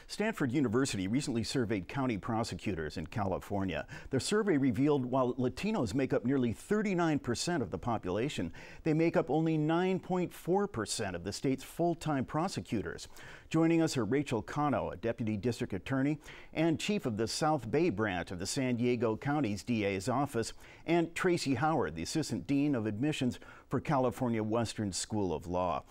Stanford University recently surveyed county prosecutors in California. Their survey revealed while Latinos make up nearly 39% of the population, they make up only 9.4% of the state's full-time prosecutors. Joining us are Rachel Cano, a deputy district attorney and chief of the South Bay branch of the San Diego County's DA's office, and Tracy Howard, the assistant dean of admissions for California Western School of Law.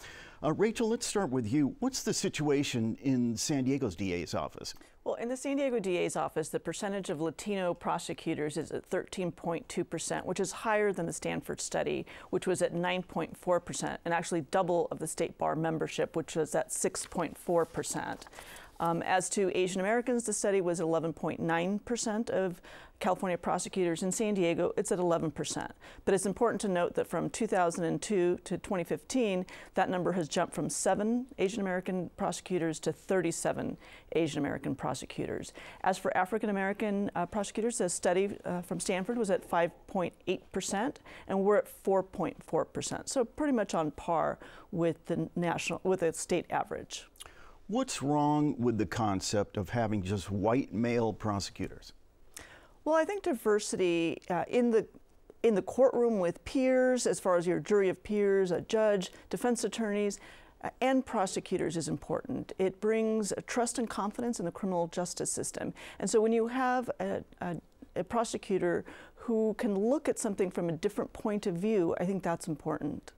Rachel, let's start with you. What's the situation in San Diego's DA's office? Well, in the San Diego DA's office, the percentage of Latino prosecutors is at 13.2%, which is higher than the Stanford study, which was at 9.4%, and actually double of the state bar membership, which was at 6.4%. As to Asian Americans, the study was 11.9% of California prosecutors. In San Diego, it's at 11%. But it's important to note that from 2002 to 2015, that number has jumped from 7 Asian American prosecutors to 37 Asian American prosecutors. As for African American prosecutors, the study from Stanford was at 5.8%, and we're at 4.4%. So pretty much on par with the state average. What's wrong with the concept of having just white male prosecutors? Well, I think diversity in the courtroom with peers, as far as your jury of peers, a judge, defense attorneys, and prosecutors is important. It brings trust and confidence in the criminal justice system. And so when you have a prosecutor who can look at something from a different point of view, I think that's important.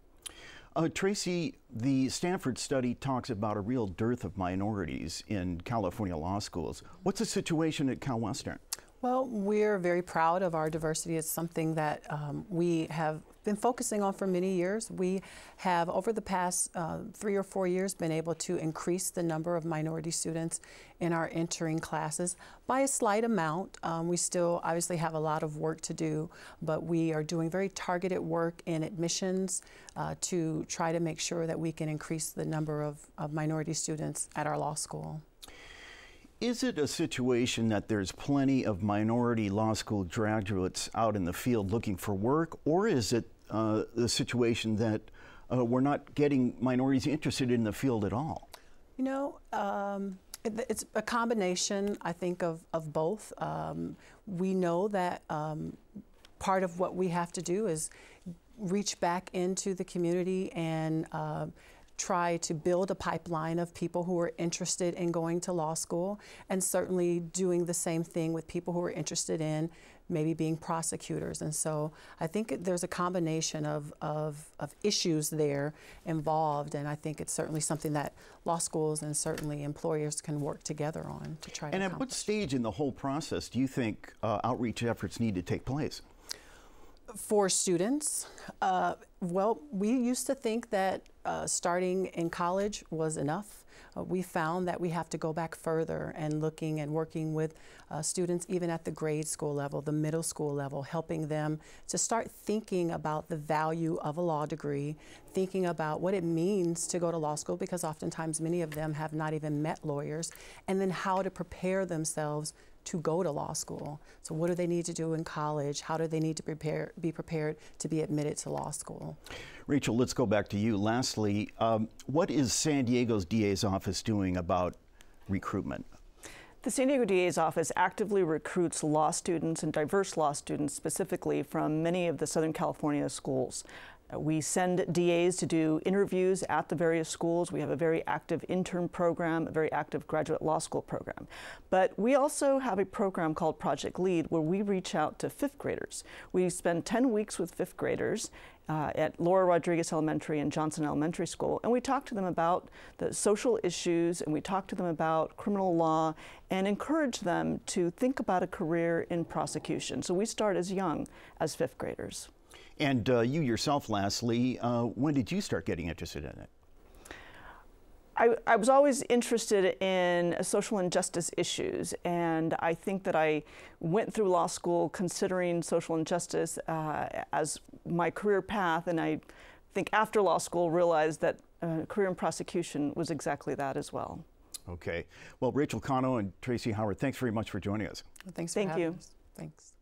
Tracy, the Stanford study talks about a real dearth of minorities in California law schools. What's the situation at Cal Western? Well, we're very proud of our diversity. It's something that we have been focusing on for many years. We have, over the past 3 or 4 years, been able to increase the number of minority students in our entering classes by a slight amount. We still obviously have a lot of work to do, but we are doing very targeted work in admissions to try to make sure that we can increase the number of minority students at our law school. Is it a situation that there's plenty of minority law school graduates out in the field looking for work, or is it the situation that we're not getting minorities interested in the field at all? You know, it's a combination, I think, of both. We know that part of what we have to do is reach back into the community and try to build a pipeline of people who are interested in going to law school, and certainly doing the same thing with people who are interested in maybe being prosecutors. And so I think there's a combination of issues there involved, and I think it's certainly something that law schools and certainly employers can work together on to try to accomplish. And at what stage in the whole process do you think outreach efforts need to take place? For students, well, we used to think that starting in college was enough. We found that we have to go back further and looking and working with students even at the grade school level, the middle school level, helping them to start thinking about the value of a law degree, thinking about what it means to go to law school, because oftentimes many of them have not even met lawyers, and then how to prepare themselves to go to law school. So what do they need to do in college? How do they need to be prepared to be admitted to law school? Rachel, let's go back to you. Lastly, what is San Diego's DA's office doing about recruitment? The San Diego DA's office actively recruits law students and diverse law students specifically from many of the Southern California schools. We send DAs to do interviews at the various schools. We have a very active intern program, a very active graduate law school program. But we also have a program called Project Lead, where we reach out to 5th graders. We spend 10 weeks with 5th graders at Laura Rodriguez Elementary and Johnson Elementary School, and we talk to them about the social issues, and we talk to them about criminal law, and encourage them to think about a career in prosecution. So we start as young as 5th graders. And you yourself, lastly, when did you start getting interested in it? I was always interested in social injustice issues, and I think that I went through law school considering social injustice as my career path, and I think after law school realized that a career in prosecution was exactly that as well. Okay. Well, Rachel Cano and Tracy Howard, thanks very much for joining us. Well, thanks for having us. Thanks.